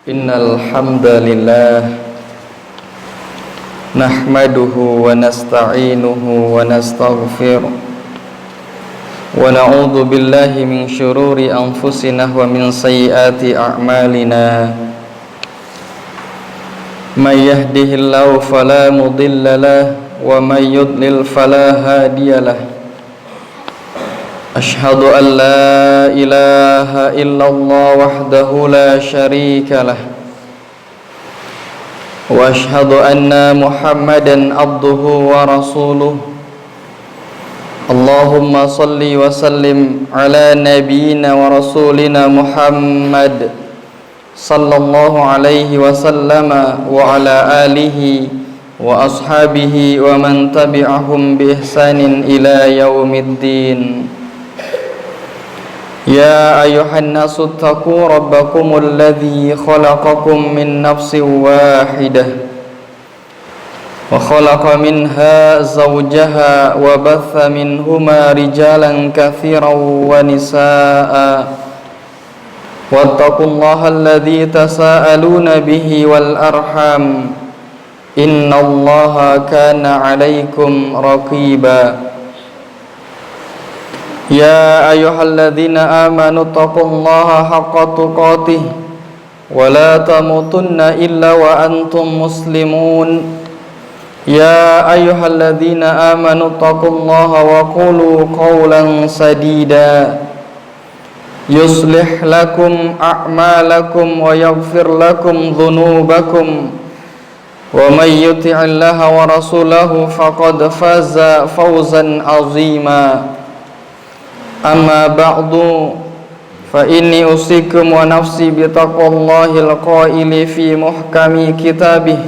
Innal hamdalillah nahmaduhu wa nasta'inuhu wa nastaghfiruh wa na'udzu billahi min syururi anfusina wa min sayyiati a'malina. May yahdihillahu fala mudilla lahu wa may yudlil fala hadiyalah. Ashhadu an la ilaha illallah wahdahu la syarika lah wa ashhadu anna Muhammadan abduhu wa rasuluh. Allahumma salli wa sallim ala nabiyyina wa rasulina Muhammad sallallahu alaihi wa sallama wa ala alihi wa ashabihi wa man tabi'ahum bi ihsanin ila yaumiddin. Ya ayuhan nasu taqu rabbakumul ladzi khalaqakum min nafsin wahidah wa khalaqa minha zawjaha wa batha minhuma rijalan katsiran wa nisaa'a wattaqullaha alladzi tasaaluna bihi wal arham innallaha kana 'alaikum raqiba. Ya ayyuhalladzina amanu taqullaha haqqa tuqatih wa la tamutunna illa wa antum muslimun. Ya ayyuhalladzina amanu taqullaha wa qulu qawlan sadida yuslih lakum a'malakum wa yaghfir lakum dhunubakum wa may yuti'illaha wa rasulahu faqad faza fawzan 'azima. Amma ba'du fa inni usikum wa nafsi bi taqwallahil qaili fi muhkami kitabih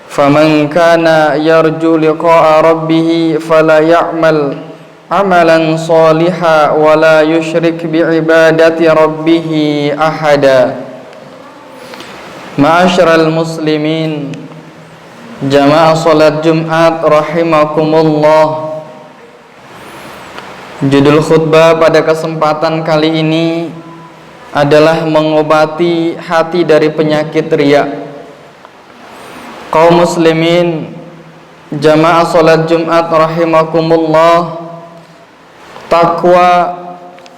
faman kana yarju liqa'a rabbih fala ya'mal amalan salihan wa la yusyrik bi ibadati rabbih ahada. Ma'asyiral muslimin, jamaah salat Jumat rahimakumullah. Judul khutbah pada kesempatan kali ini adalah mengobati hati dari penyakit riya. Kaum muslimin, jamaah salat Jumat rahimakumullah, takwa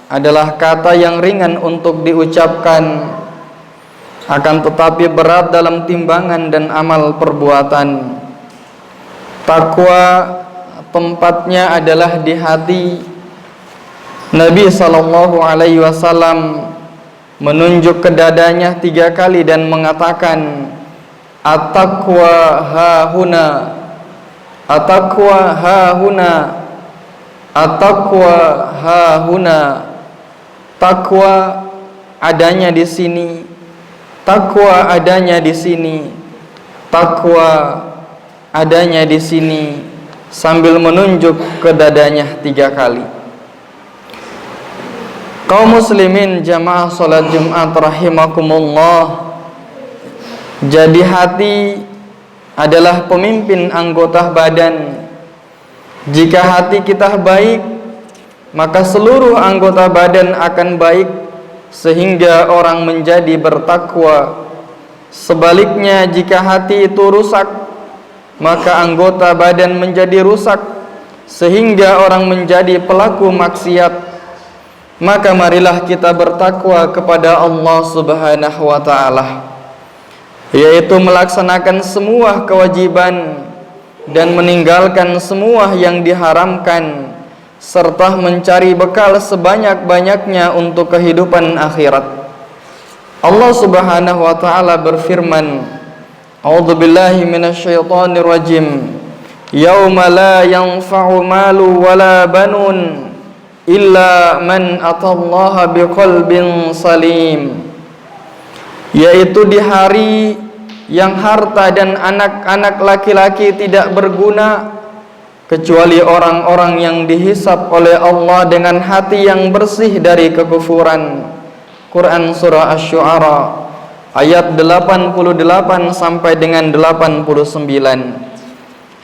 adalah kata yang ringan untuk diucapkan, akan tetapi berat dalam timbangan dan amal perbuatan. Takwa tempatnya adalah di hati. Nabi sallallahu alaihi wasallam menunjuk ke dadanya 3 kali dan mengatakan, at-taqwa hahuna, at-taqwa hahuna, at-taqwa hahuna. Takwa adanya di sini, takwa adanya di sini, takwa adanya di sini, sambil menunjuk ke dadanya 3 kali. Kaum muslimin, jamaah salat Jumat rahimakumullah, jadi hati adalah pemimpin anggota badan. Jika hati kita baik, maka seluruh anggota badan akan baik sehingga orang menjadi bertakwa. Sebaliknya, jika hati itu rusak, maka anggota badan menjadi rusak sehingga orang menjadi pelaku maksiat. Maka marilah kita bertakwa kepada Allah Subhanahu wa ta'ala, yaitu melaksanakan semua kewajiban dan meninggalkan semua yang diharamkan, serta mencari bekal sebanyak-banyaknya untuk kehidupan akhirat. Allah Subhanahu wa ta'ala berfirman, A'udzubillahi minasyaitonir rajim. Yauma la yanfa'u malu wala banun illa man atallaha biqalbin salim. Yaitu di hari yang harta dan anak-anak laki-laki tidak berguna kecuali orang-orang yang dihisab oleh Allah dengan hati yang bersih dari kekufuran. Quran surah Asy-Syu'ara ayat 88 sampai dengan 89.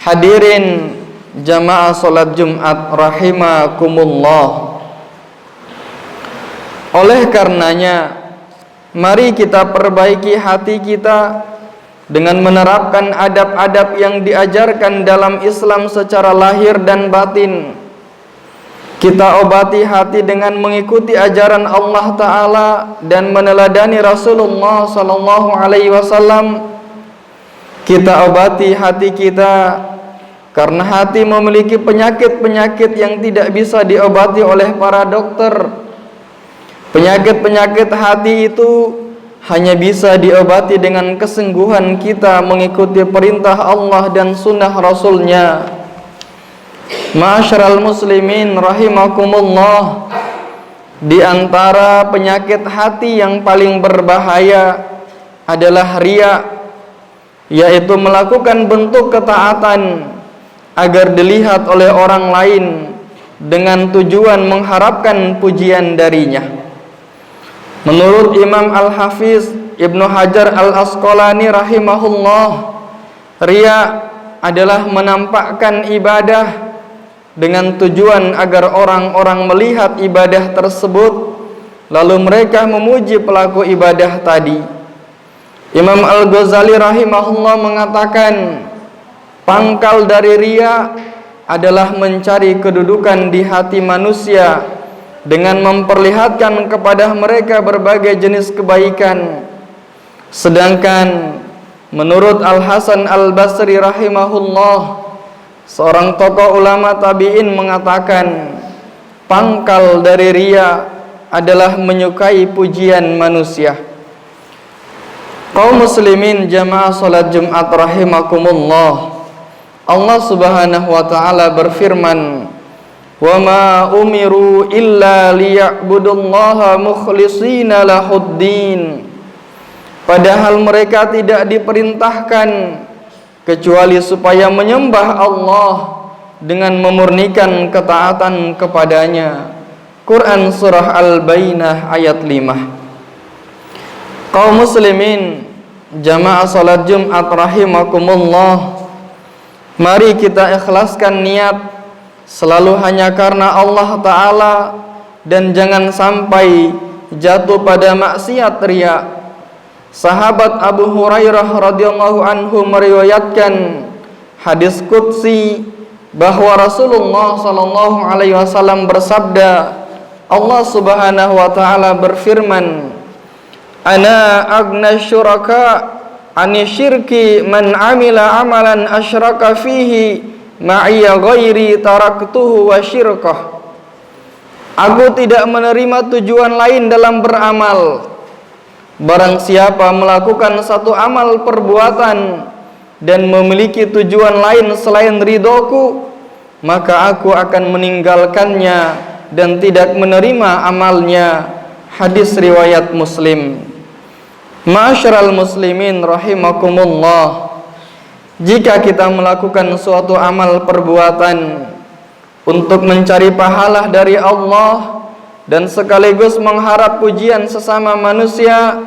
Hadirin jamaah salat Jumat rahimakumullah. Oleh karenanya, mari kita perbaiki hati kita dengan menerapkan adab-adab yang diajarkan dalam Islam secara lahir dan batin. Kita obati hati dengan mengikuti ajaran Allah Ta'ala dan meneladani Rasulullah Sallallahu Alaihi Wasallam. Kita obati hati kita karena hati memiliki penyakit-penyakit yang tidak bisa diobati oleh para dokter. Penyakit-penyakit hati itu hanya bisa diobati dengan kesungguhan kita mengikuti perintah Allah dan sunnah Rasulnya. Ma'asyiral muslimin rahimakumullah, di antara penyakit hati yang paling berbahaya adalah riya, yaitu melakukan bentuk ketaatan agar dilihat oleh orang lain dengan tujuan mengharapkan pujian darinya. Menurut Imam Al-Hafiz Ibnu Hajar Al-Asqalani rahimahullah, riya adalah menampakkan ibadah dengan tujuan agar orang-orang melihat ibadah tersebut, lalu mereka memuji pelaku ibadah tadi. Imam Al-Ghazali rahimahullah mengatakan, pangkal dari riya adalah mencari kedudukan di hati manusia dengan memperlihatkan kepada mereka berbagai jenis kebaikan. Sedangkan menurut Al-Hasan Al-Basri rahimahullah, seorang tokoh ulama tabi'in mengatakan, pangkal dari riya adalah menyukai pujian manusia. Kaum muslimin jamaah salat Jumat rahimakumullah, Allah Subhanahu wa taala berfirman, "Wa ma umiru illa liya'budullaha mukhlishina lahuddin." Padahal mereka tidak diperintahkan kecuali supaya menyembah Allah dengan memurnikan ketaatan kepadanya. Quran surah Al-Bainah ayat 5. Kaum muslimin jamaah salat Jumat rahimakumullah, mari kita ikhlaskan niat selalu hanya karena Allah Ta'ala dan jangan sampai jatuh pada maksiat riya. Sahabat Abu Hurairah radhiyallahu anhu meriwayatkan hadis qudsi bahwa Rasulullah sallallahu alaihi wasallam bersabda, Allah Subhanahu wa taala berfirman, "Ana aghna syuraka 'ani syirki man 'amila 'amalan asyraka fihi ma'iya ghairi taraktuhu wa syirkah." Aku tidak menerima tujuan lain dalam beramal. Barang siapa melakukan satu amal perbuatan dan memiliki tujuan lain selain ridhoku, maka aku akan meninggalkannya dan tidak menerima amalnya. Hadis riwayat Muslim. Ma'asyiral muslimin rahimakumullah, jika kita melakukan suatu amal perbuatan untuk mencari pahala dari Allah dan sekaligus mengharap pujian sesama manusia,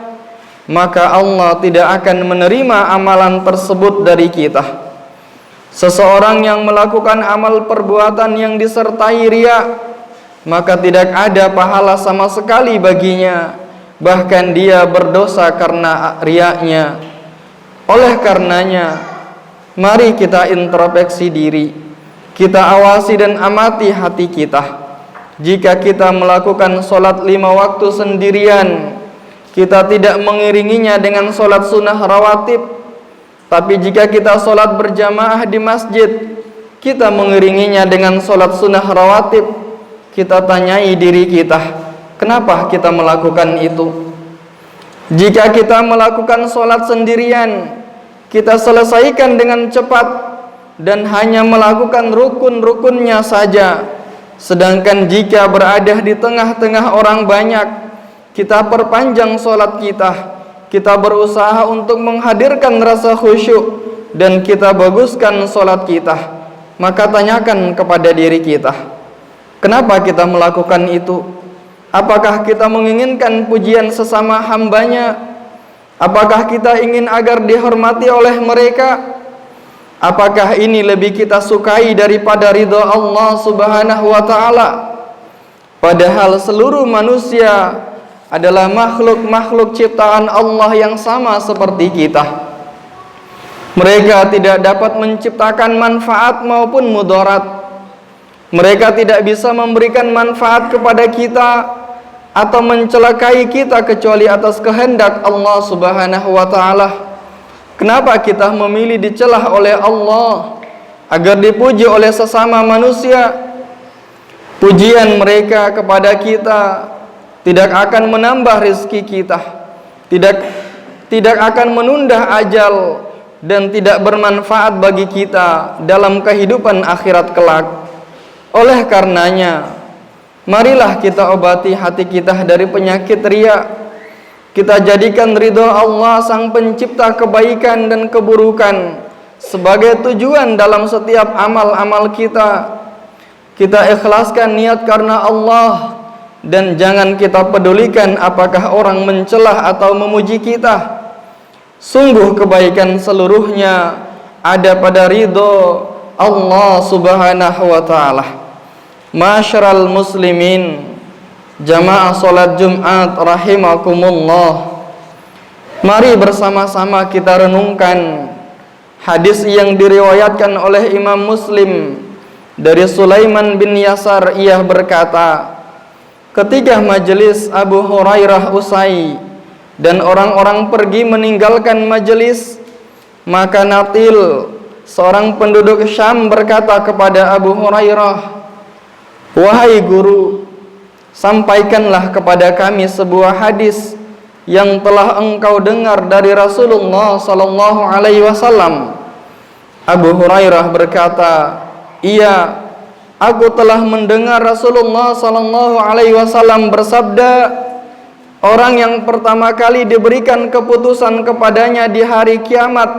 maka Allah tidak akan menerima amalan tersebut dari kita. Seseorang yang melakukan amal perbuatan yang disertai riya, maka tidak ada pahala sama sekali baginya, bahkan dia berdosa karena riyanya. Oleh karenanya, mari kita introspeksi diri, kita awasi dan amati hati kita. Jika kita melakukan sholat 5 waktu sendirian, kita tidak mengiringinya dengan sholat sunnah rawatib. Tapi jika kita sholat berjamaah di masjid, kita mengiringinya dengan sholat sunnah rawatib. Kita tanyai diri kita, kenapa kita melakukan itu? Jika kita melakukan sholat sendirian, kita selesaikan dengan cepat dan hanya melakukan rukun-rukunnya saja. Sedangkan jika berada di tengah-tengah orang banyak, kita perpanjang sholat kita berusaha untuk menghadirkan rasa khusyuk dan kita baguskan sholat kita. Maka tanyakan kepada diri kita, kenapa kita melakukan itu? Apakah kita menginginkan pujian sesama hambanya? Apakah kita ingin agar dihormati oleh mereka? Apakah ini lebih kita sukai daripada ridha Allah Subhanahu wa taala? Padahal seluruh manusia adalah makhluk-makhluk ciptaan Allah yang sama seperti kita. Mereka tidak dapat menciptakan manfaat maupun mudarat. Mereka tidak bisa memberikan manfaat kepada kita atau mencelakai kita kecuali atas kehendak Allah Subhanahu wa taala. Kenapa kita memilih dicelah oleh Allah agar dipuji oleh sesama manusia? Pujian mereka kepada kita tidak akan menambah rezeki kita, tidak akan menunda ajal, dan tidak bermanfaat bagi kita dalam kehidupan akhirat kelak. Oleh karenanya, marilah kita obati hati kita dari penyakit riya. Kita jadikan ridho Allah Sang Pencipta kebaikan dan keburukan sebagai tujuan dalam setiap amal-amal kita. Kita ikhlaskan niat karena Allah, dan jangan kita pedulikan apakah orang mencelah atau memuji kita. Sungguh kebaikan seluruhnya ada pada ridho Allah Subhanahu wa taala. Ma'asyiral muslimin, jamaah salat Jumat rahimakumullah. Mari bersama-sama kita renungkan hadis yang diriwayatkan oleh Imam Muslim dari Sulaiman bin Yasar. Ia berkata, ketika majelis Abu Hurairah usai dan orang-orang pergi meninggalkan majelis, maka Natil, seorang penduduk Syam, berkata kepada Abu Hurairah, "Wahai guru, sampaikanlah kepada kami sebuah hadis yang telah engkau dengar dari Rasulullah sallallahu alaihi wasallam." Abu Hurairah berkata, "Iya, aku telah mendengar Rasulullah sallallahu alaihi wasallam bersabda, orang yang pertama kali diberikan keputusan kepadanya di hari kiamat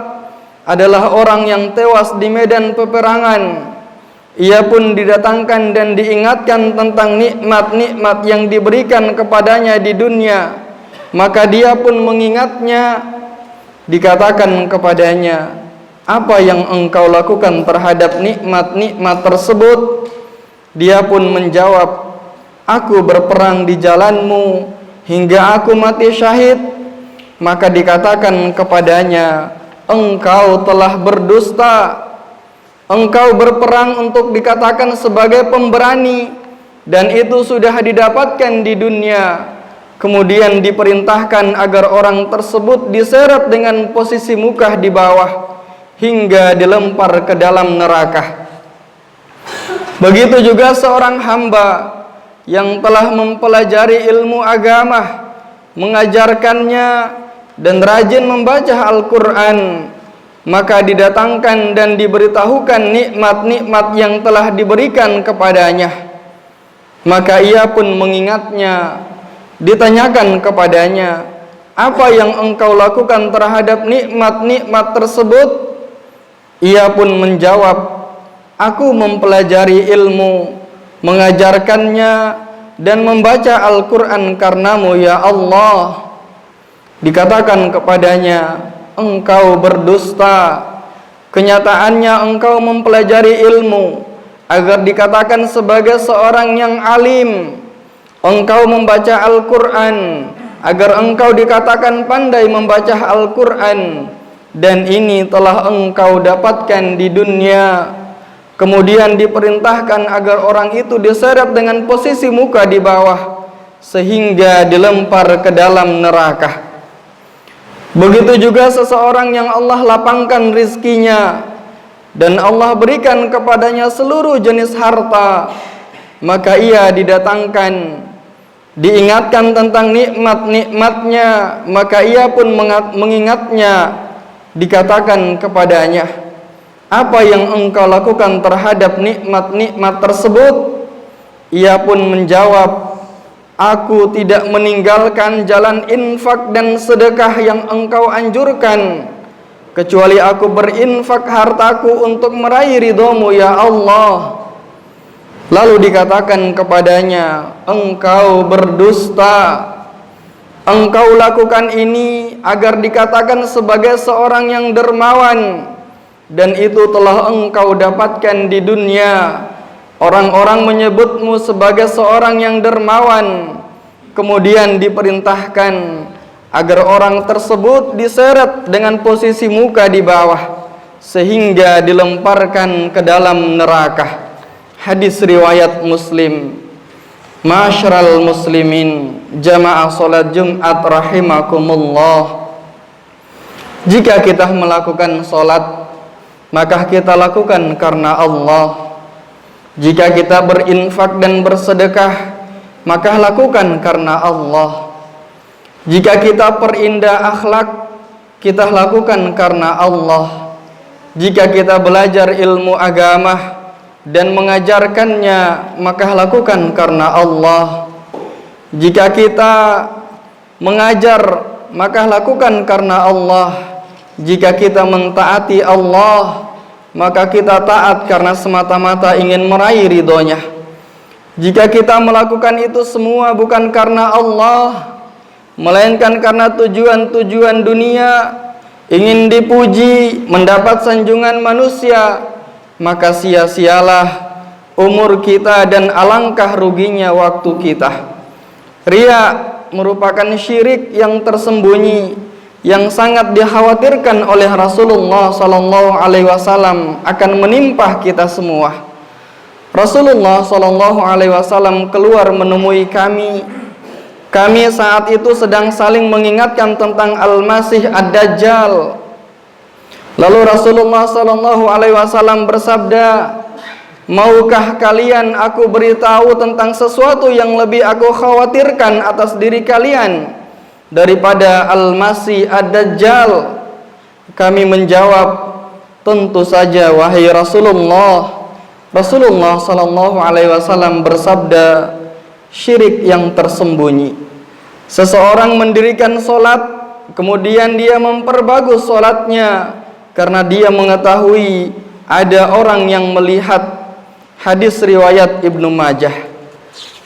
adalah orang yang tewas di medan peperangan. Ia pun didatangkan dan diingatkan tentang nikmat-nikmat yang diberikan kepadanya di dunia, maka dia pun mengingatnya. Dikatakan kepadanya, apa yang engkau lakukan terhadap nikmat-nikmat tersebut? Dia pun menjawab, aku berperang di jalanmu hingga aku mati syahid. Maka dikatakan kepadanya, engkau telah berdusta. Engkau berperang untuk dikatakan sebagai pemberani, dan itu sudah didapatkan di dunia. Kemudian diperintahkan agar orang tersebut diseret dengan posisi muka di bawah hingga dilempar ke dalam neraka. Begitu juga seorang hamba yang telah mempelajari ilmu agama, mengajarkannya, dan rajin membaca Al-Quran, maka didatangkan dan diberitahukan nikmat-nikmat yang telah diberikan kepadanya. Maka ia pun mengingatnya. Ditanyakan kepadanya, apa yang engkau lakukan terhadap nikmat-nikmat tersebut? Ia pun menjawab, aku mempelajari ilmu, mengajarkannya, dan membaca Al-Quran karenamu ya Allah. Dikatakan kepadanya, engkau berdusta. Kenyataannya engkau mempelajari ilmu agar dikatakan sebagai seorang yang alim. Engkau membaca Al-Quran agar engkau dikatakan pandai membaca Al-Quran, dan ini telah engkau dapatkan di dunia. Kemudian diperintahkan agar orang itu diseret dengan posisi muka di bawah sehingga dilempar ke dalam neraka. Begitu juga seseorang yang Allah lapangkan rizkinya dan Allah berikan kepadanya seluruh jenis harta, maka ia didatangkan, diingatkan tentang nikmat-nikmatnya, maka ia pun mengingatnya. Dikatakan kepadanya, apa yang engkau lakukan terhadap nikmat-nikmat tersebut? Ia pun menjawab, aku tidak meninggalkan jalan infak dan sedekah yang engkau anjurkan, kecuali aku berinfak hartaku untuk meraih ridhomu ya Allah. Lalu dikatakan kepadanya, engkau berdusta. Engkau lakukan ini agar dikatakan sebagai seorang yang dermawan, dan itu telah engkau dapatkan di dunia. Orang-orang menyebutmu sebagai seorang yang dermawan, kemudian diperintahkan agar orang tersebut diseret dengan posisi muka di bawah sehingga dilemparkan ke dalam neraka. Hadis riwayat Muslim. Ma'asyiral muslimin, jamaah salat Jumat rahimakumullah. Jika kita melakukan salat, maka kita lakukan karena Allah. Jika kita berinfak dan bersedekah, maka lakukan karena Allah. Jika kita perindah akhlak, kita lakukan karena Allah. Jika kita belajar ilmu agama dan mengajarkannya, maka lakukan karena Allah. Jika kita mengajar, maka lakukan karena Allah. Jika kita mentaati Allah, maka kita taat karena semata-mata ingin meraih ridhonya. Jika kita melakukan itu semua bukan karena Allah, melainkan karena tujuan-tujuan dunia, ingin dipuji, mendapat sanjungan manusia, maka sia-sialah umur kita dan alangkah ruginya waktu kita. Riya merupakan syirik yang tersembunyi yang sangat dikhawatirkan oleh Rasulullah sallallahu alaihi wasallam akan menimpa kita semua. Rasulullah sallallahu alaihi wasallam keluar menemui kami. Kami saat itu sedang saling mengingatkan tentang Al-Masih Ad-Dajjal. Lalu Rasulullah sallallahu alaihi wasallam bersabda, "Maukah kalian aku beritahu tentang sesuatu yang lebih aku khawatirkan atas diri kalian daripada Al-Masih Ad-Dajjal?" Kami menjawab, "Tentu saja wahai Rasulullah." Rasulullah sallallahu alaihi wasallam bersabda, "Syirik yang tersembunyi. Seseorang mendirikan solat, kemudian dia memperbagus solatnya karena dia mengetahui ada orang yang melihat." Hadis riwayat Ibnu Majah.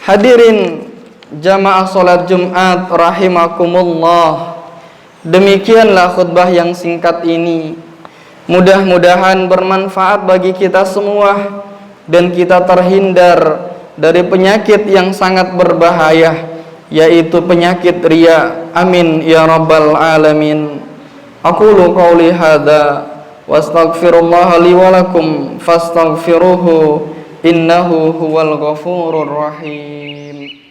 Hadirin jamaah solat Jumat rahimakumullah, demikianlah khutbah yang singkat ini. Mudah-mudahan bermanfaat bagi kita semua dan kita terhindar dari penyakit yang sangat berbahaya, yaitu penyakit riya. Amin ya rabbal alamin. Aqulu qawli hadza wa astaghfirullah li wa lakum fastaghfiruhu innahu huwal ghafurur rahim.